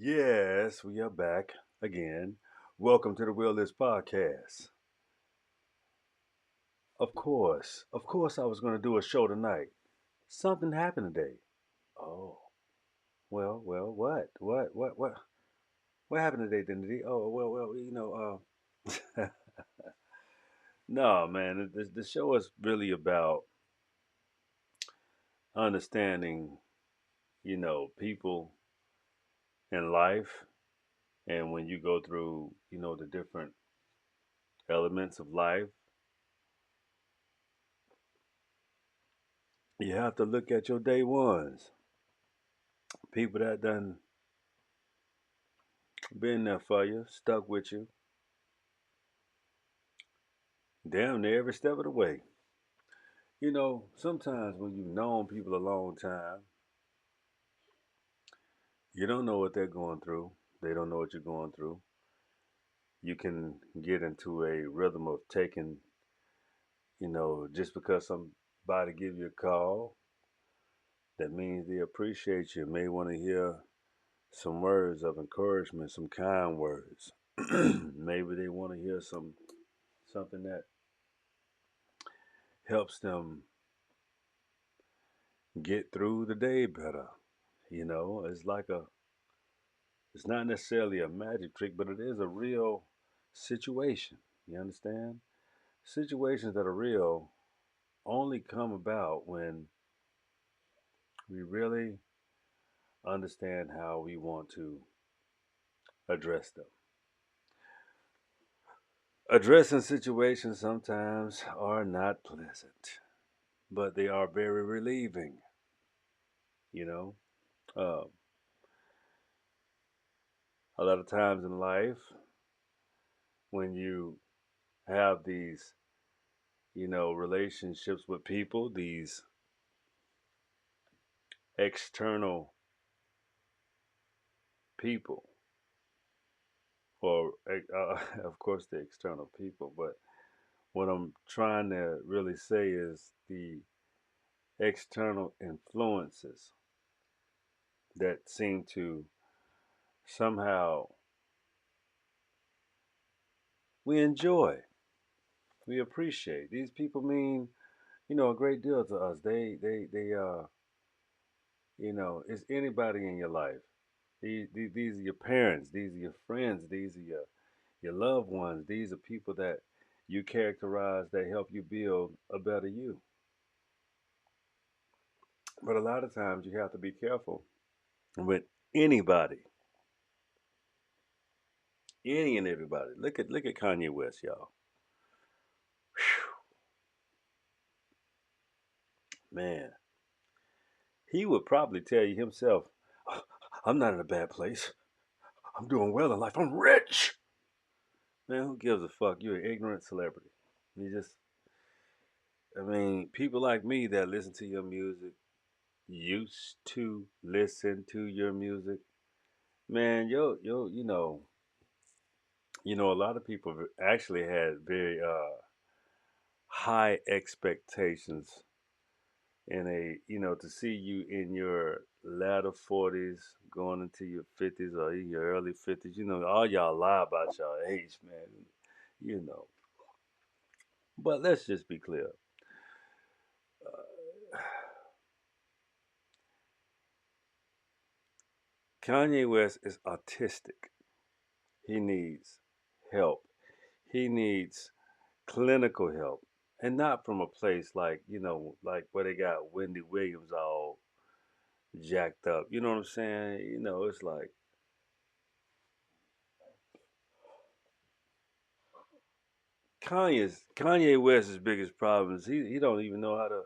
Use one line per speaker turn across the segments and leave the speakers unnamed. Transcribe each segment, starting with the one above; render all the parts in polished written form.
Yes, we are back again. Welcome to the Will List Podcast. Of course, I was going to do a show tonight. Something happened today. Oh, what? What happened today, Dignity? Oh, no, man, the show is really about understanding, people in life. And when you go through, the different elements of life, you have to look at your day ones. People that done been there for you, stuck with you, damn near every step of the way. Sometimes when you've known people a long time, you don't know what they're going through. They don't know what you're going through. You can get into a rhythm of taking, just because somebody give you a call, that means they appreciate you. May want to hear some words of encouragement, some kind words. Maybe they want to hear something that helps them get through the day better. It's not necessarily a magic trick, but it is a real situation. You understand? Situations that are real only come about when we really understand how we want to address them. Addressing situations sometimes are not pleasant, but they are very relieving, you know? Uh, a lot of times in life, when you have these, relationships with people, these external people, or of course the external people, but what I'm trying to really say is the external influences that seem to somehow we enjoy, we appreciate. These people mean, a great deal to us. It's anybody in your life. These are your parents. These are your friends. These are your loved ones. These are people that you characterize that help you build a better you. But a lot of times you have to be careful with anybody, any and everybody. Look at Kanye West, y'all. Man, he would probably tell you himself, "I'm not in a bad place. I'm doing well in life. I'm rich." Man, who gives a fuck? You're an ignorant celebrity. You just, I mean, people like me that listen to your music, used to listen to your music. Man, a lot of people actually had very high expectations in to see you in your latter 40s going into your 50s or in your early 50s. All y'all lie about y'all age, man. you know but let's just be clear. Kanye West is autistic. He needs help. He needs clinical help, and not from a place like where they got Wendy Williams all jacked up. You know what I'm saying? It's like Kanye West's biggest problem is he don't even know how to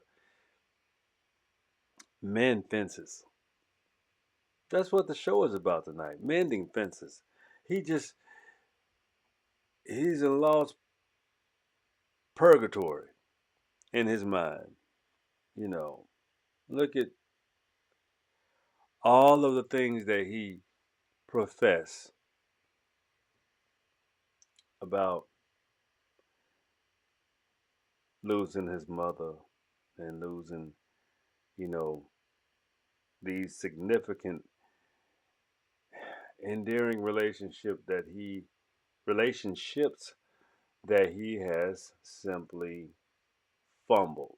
mend fences. That's what the show is about tonight. Mending fences. He just he's in lost purgatory in his mind. You know. Look at all of the things that he profess about losing his mother and losing, you know, these significant endearing relationships that he has simply fumbled.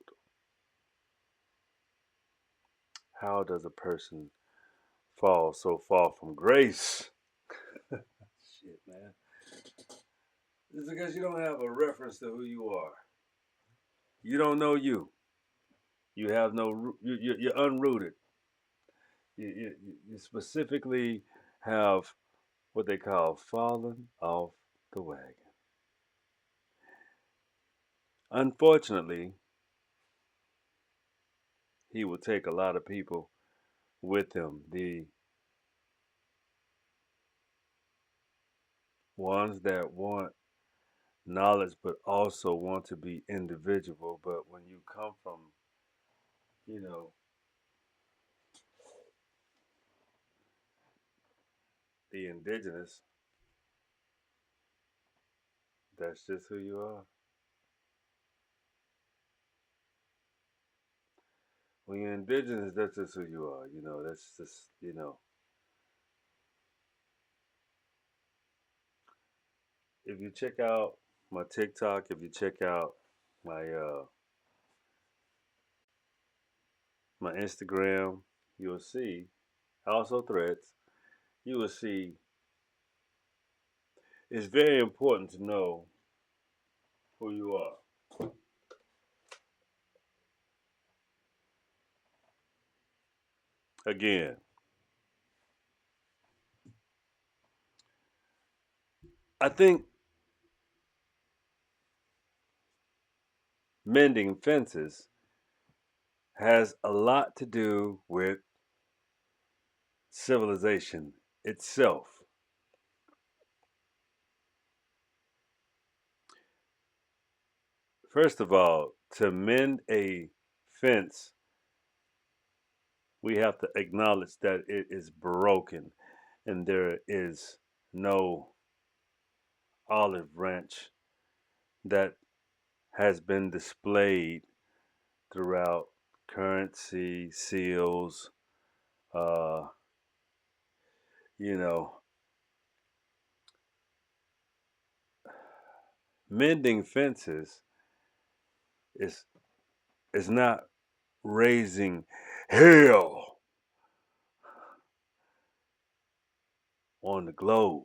How does a person fall so far from grace? Shit, man. It's because you don't have a reference to who you are. You don't know you. You have no. You're unrooted. You specifically have what they call fallen off the wagon. Unfortunately, he will take a lot of people with him. The ones that want knowledge but also want to be individual. But when you come from, you know, the indigenous, that's just who you are. When you're indigenous, that's just who you are. That's just. If you check out my TikTok, if you check out my Instagram, you'll see also threads. You will see it's very important to know who you are. Again, I think mending fences has a lot to do with civilization itself. First of all, to mend a fence, we have to acknowledge that it is broken and there is no olive branch that has been displayed throughout currency, seals, uh, you know, mending fences is not raising hell on the globe.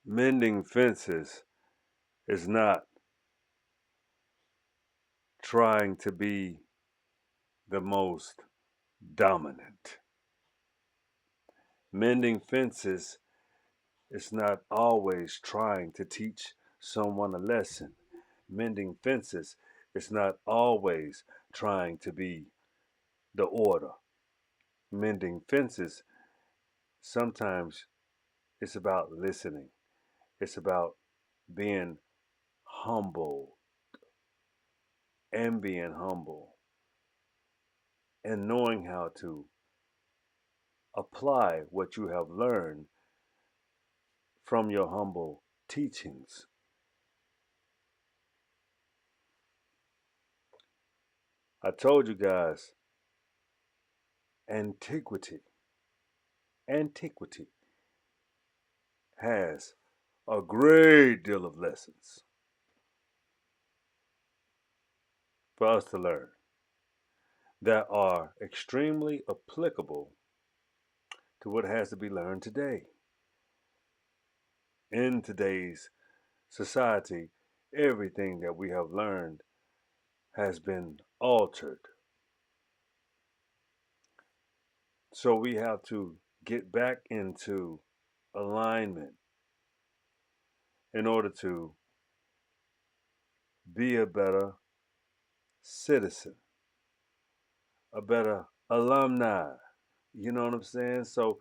Mending fences is not trying to be the most dominant. Mending fences is not always trying to teach someone a lesson. Mending fences is not always trying to be the order. Mending fences sometimes it's about listening. It's about being humble and being humble and knowing how to apply what you have learned from your humble teachings. I told you guys, antiquity, antiquity has a great deal of lessons for us to learn that are extremely applicable to what has to be learned today. In today's society, everything that we have learned has been altered. So we have to get back into alignment in order to be a better citizen, a better alumni. You know what I'm saying? So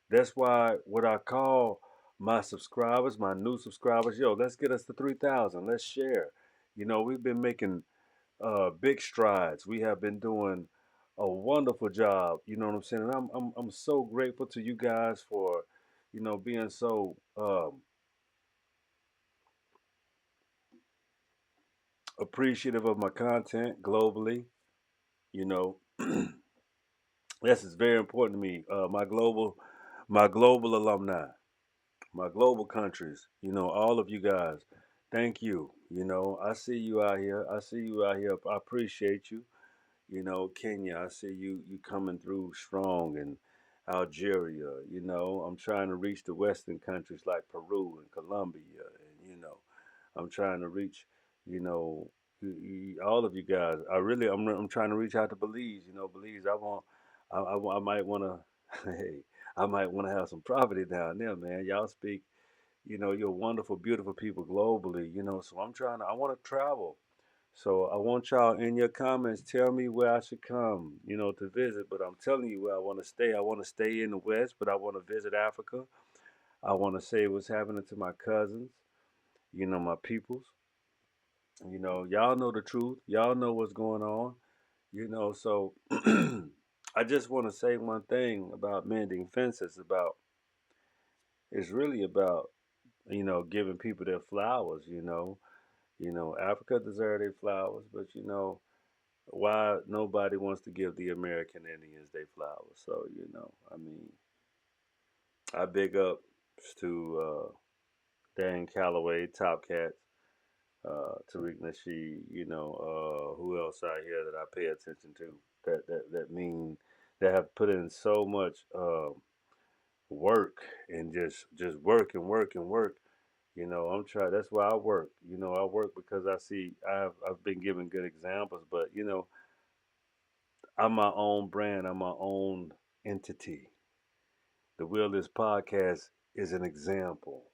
that's why what I call my subscribers, my new subscribers, yo, let's get us to 3,000. Let's share. We've been making big strides. We have been doing a wonderful job. You know what I'm saying? And I'm so grateful to you guys for, being so appreciative of my content globally. You know, This is very important to me. My global alumni, my global countries. You know, all of you guys. Thank you. You know, I see you out here. I see you out here. I appreciate you. You know, Kenya, I see you coming through strong, and Algeria. You know, I'm trying to reach the Western countries like Peru and Colombia, and I'm trying to reach, you know, all of you guys. I'm trying to reach out to Belize. You know, Belize. I might want to, hey, I might want to have some property down there, man. Y'all speak, you know, you're wonderful, beautiful people globally. You know, so I want to travel. So I want y'all in your comments, tell me where I should come, you know, to visit. But I'm telling you where I want to stay. I want to stay in the West, but I want to visit Africa. I want to say what's happening to my cousins, you know, my peoples. You know, y'all know the truth. Y'all know what's going on. You know, so I just want to say one thing about mending fences. About it's really about giving people their flowers. Africa deserves their flowers, but why nobody wants to give the American Indians their flowers. So, I mean, I big up to Dan Calloway, Top Cats, Tariq Nasheed, who else out here that I pay attention to that mean that have put in so much work and just work and work and work. I'm trying. That's why I work. I work because I see I've been given good examples, but I'm my own brand. I'm my own entity. The Wilderness Podcast is an example.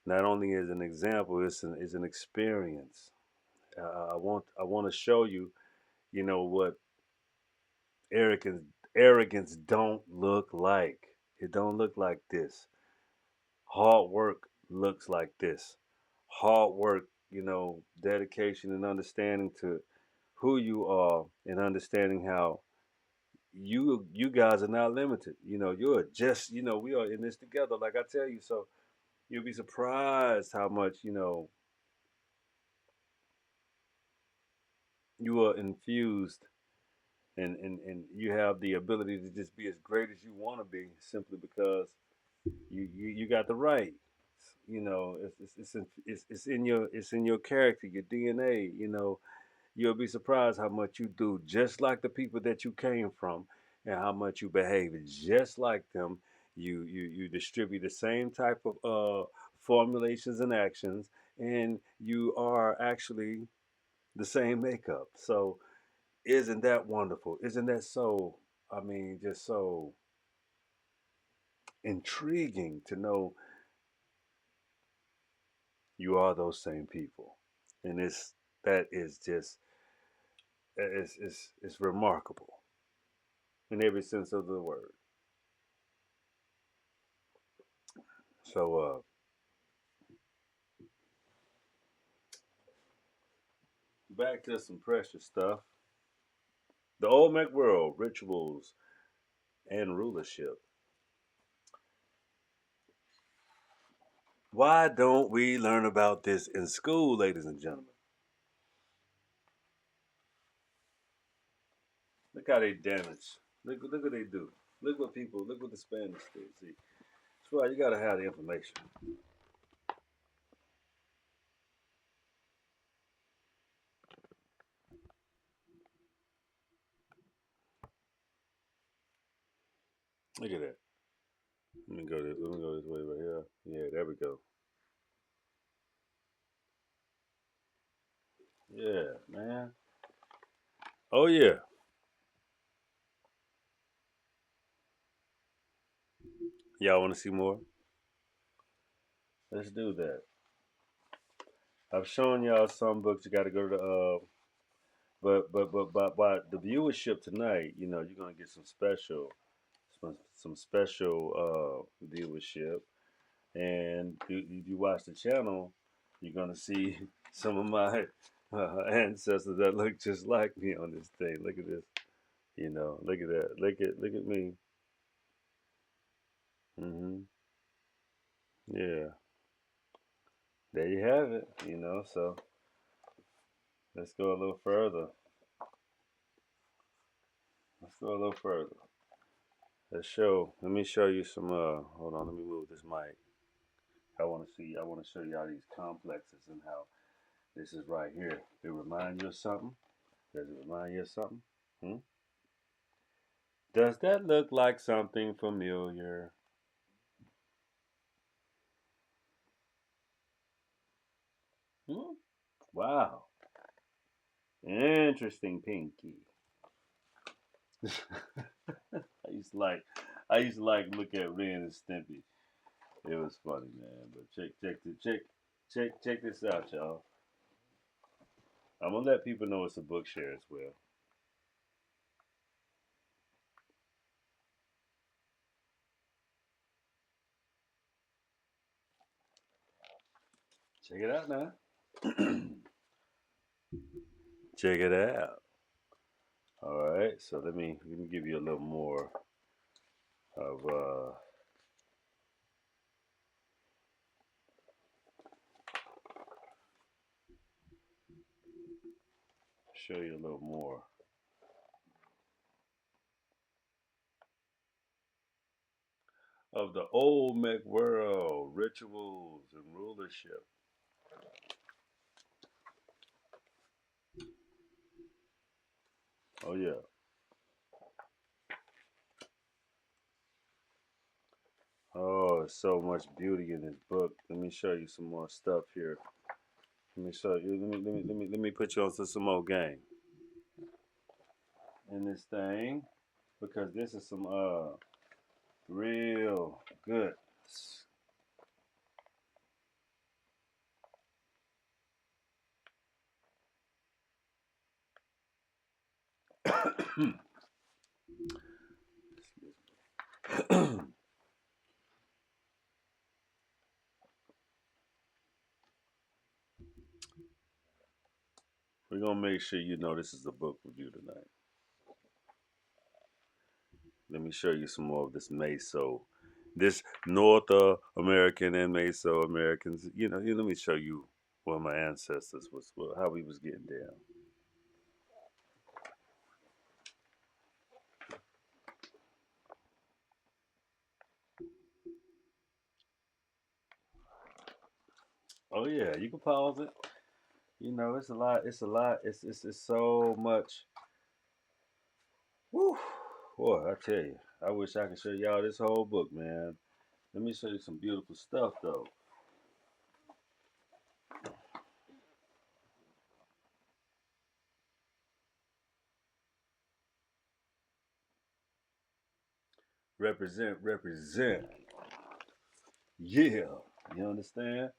Not only is an example, it's an experience. I want to show you, what arrogance arrogance don't look like. It don't look like this. Hard work looks like this. Hard work, dedication and understanding to who you are and understanding how you guys are not limited. You're just, we are in this together, like I tell you. So you'll be surprised how much, you are infused and you have the ability to just be as great as you want to be simply because you got the right. It's in your character, your DNA. You'll be surprised how much you do just like the people that you came from, and how much you behave just like them. You distribute the same type of formulations and actions, and you are actually the same makeup. So isn't that wonderful? Isn't that so? I mean, just so intriguing to know you are those same people, and that is just it's remarkable in every sense of the word. So back to some precious stuff. The Olmec world, rituals and rulership. Why don't we learn about this in school, ladies and gentlemen? Look how they damage. Look what they do. Look what the Spanish did. See, that's why you gotta have the information. Look at that. Let me go this way right here. Yeah, there we go. Yeah, man. Oh yeah. Y'all want to see more? Let's do that. I've shown y'all some books. You got to go to the. But the viewership tonight, you're gonna get some special viewership, and if you watch the channel, you're gonna see some of my ancestors that look just like me on this thing. Look at this. Look at that. Look at me. Yeah. There you have it. So let's go a little further. Let's go a little further. Let's show. Let me show you some. Hold on. Let me move this mic. I want to see. I want to show you all these complexes and how this is right here. It remind you of something? Does it remind you of something? Hmm? Does that look like something familiar? Hmm? Wow. Interesting, Pinky. I used to like. I used to like look at Ren and Stimpy. It was funny, man. But check this out, y'all. I'm gonna let people know it's a book share as well. Check it out now. Check it out. All right. So let me give you a little more of show you a little more of the old Mech world, rituals and rulership. Oh yeah. Oh, there's so much beauty in this book. Let me show you some more stuff here. Let me show you. Let me put you on to some more game in this thing because this is some real good. We're gonna make sure you know this is a book review tonight. Let me show you some more of this Meso, this North American and Meso Americans. Let me show you where my ancestors was, how we was getting down. Oh yeah, you can pause it. It's a lot. It's a lot. It's so much. Woo, boy, I tell you, I wish I could show y'all this whole book, man. Let me show you some beautiful stuff though. Represent, represent. Yeah, you understand?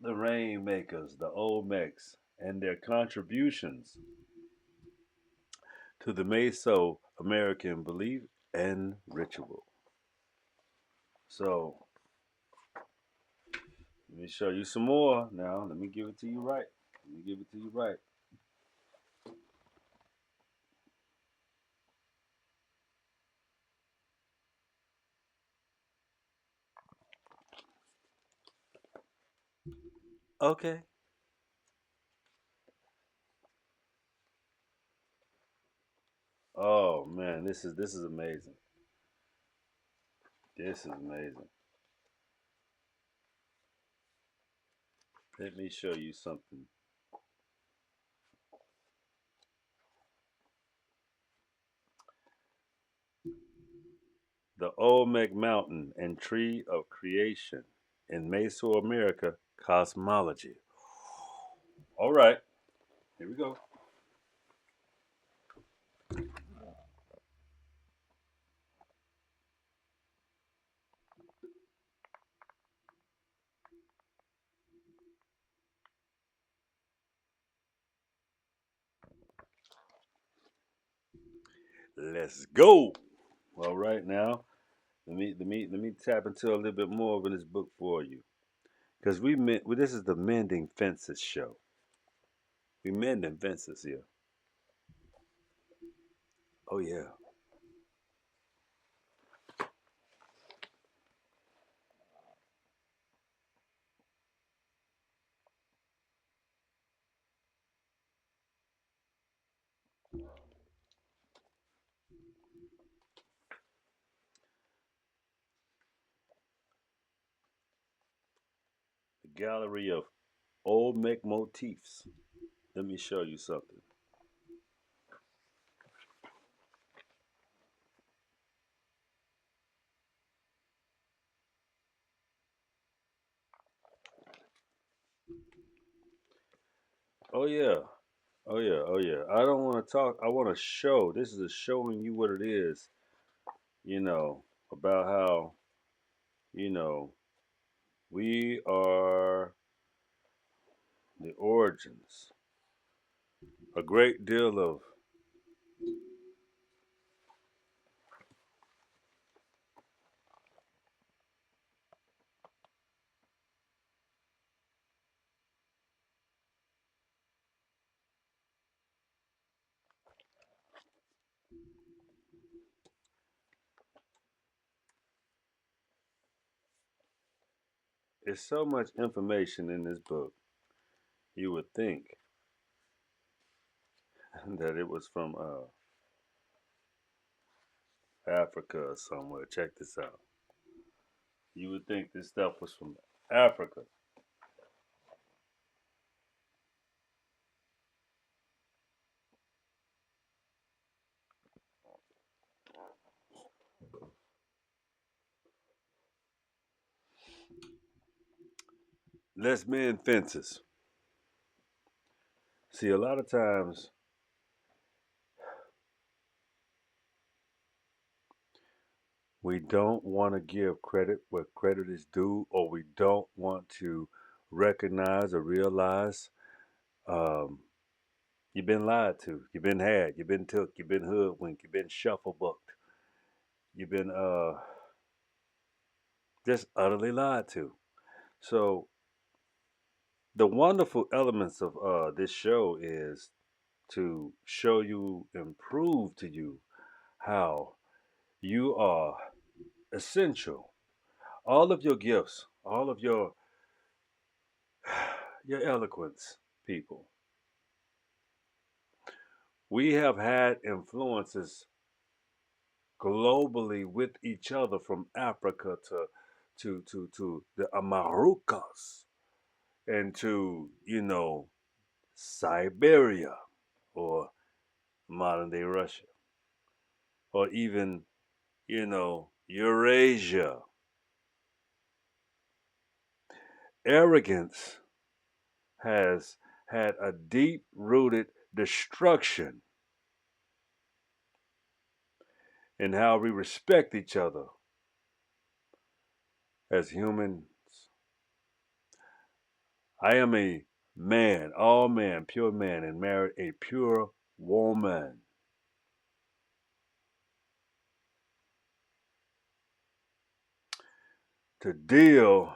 The Rainmakers, the Olmecs, and their contributions to the Meso American belief and ritual. So, let me show you some more now. Let me give it to you right. Let me give it to you right. Okay. Oh man, this is amazing. This is amazing. Let me show you something. The Olmec Mountain and Tree of Creation in Mesoamerica cosmology. All right, here we go. Let's go. All right now, let me tap into a little bit more of this book for you, because this is the Mending Fences show. We mending fences here. Oh yeah. gallery of Olmec motifs. Let me show you something. Oh yeah, oh yeah, oh yeah. I don't want to talk. I want to show. This is a showing you what it is. You know about how you know we are the origins. A great deal of there's so much information in this book. You would think that it was from Africa or somewhere. Check this out. You would think this stuff was from Africa. Let's mend fences. See, a lot of times we don't want to give credit where credit is due, or we don't want to recognize or realize um, you've been lied to, you've been had, you've been took, you've been hoodwinked, you've been shuffle-booked, you've been just utterly lied to. So the wonderful elements of this show is to show you and prove to you how you are essential. All of your gifts, all of your eloquence, people. We have had influences globally with each other from Africa to the Amarukas and to, Siberia or modern day Russia or even, Eurasia. Arrogance has had a deep rooted destruction in how we respect each other as humans. I am a man, all man, pure man, and married a pure woman. To deal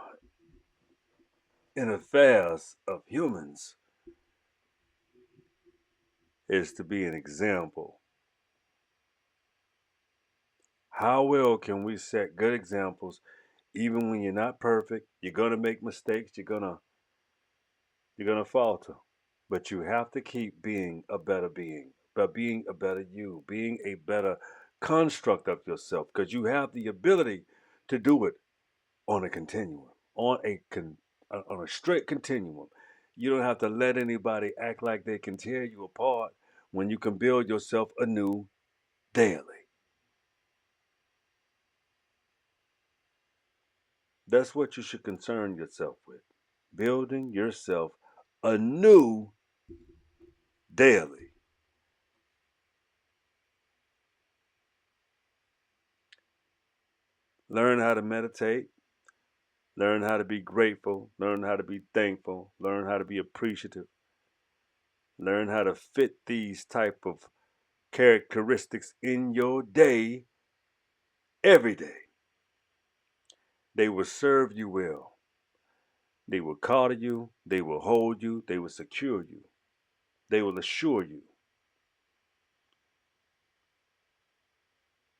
in affairs of humans is to be an example. How well can we set good examples even when you're not perfect? You're gonna make mistakes, you're gonna falter. But you have to keep being a better being, but being a better you, being a better construct of yourself, because you have the ability to do it on a continuum, on a straight continuum. You don't have to let anybody act like they can tear you apart when you can build yourself anew daily. That's what you should concern yourself with. Building yourself anew daily. Learn how to meditate, learn how to be grateful, learn how to be thankful, learn how to be appreciative, learn how to fit these type of characteristics in your day every day. They will serve you well. They will coddle you, they will hold you, they will secure you, they will assure you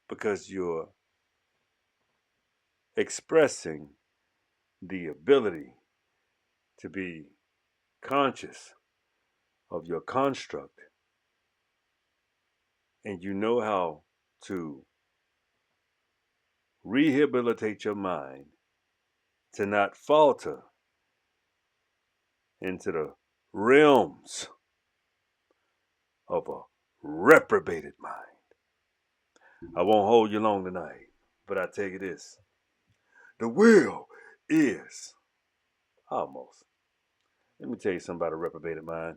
because you're expressing the ability to be conscious of your construct and you know how to rehabilitate your mind to not falter into the realms of a reprobated mind. I won't hold you long tonight, but I tell you this. The will is almost. Let me tell you something about a reprobated mind.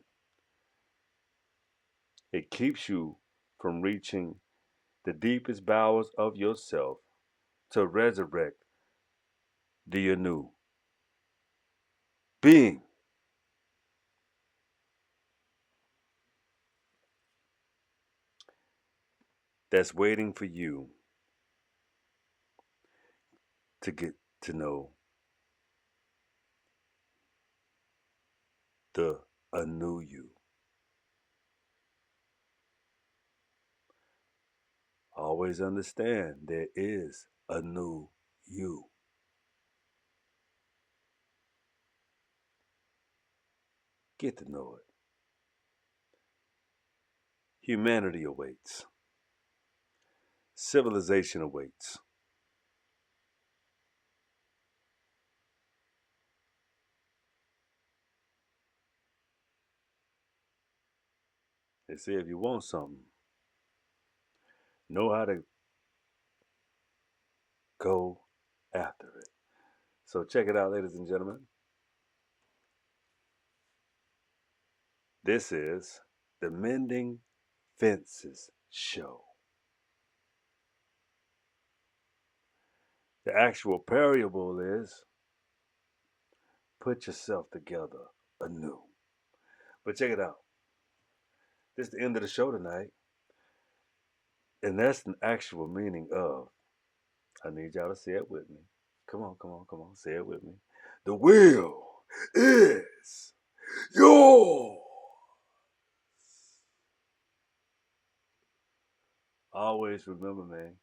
It keeps you from reaching the deepest bowels of yourself to resurrect the anew being that's waiting for you to get to know the anew you. Always understand there is a new you. Get to know it. Humanity awaits. Civilization awaits. They say if you want something, know how to go after it. So check it out, ladies and gentlemen. This is the Mending Fences Show. The actual parable is put yourself together anew. But check it out. This is the end of the show tonight. And that's the actual meaning of, I need y'all to say it with me. Come on, come on, come on. Say it with me. The will is yours. Always remember, man,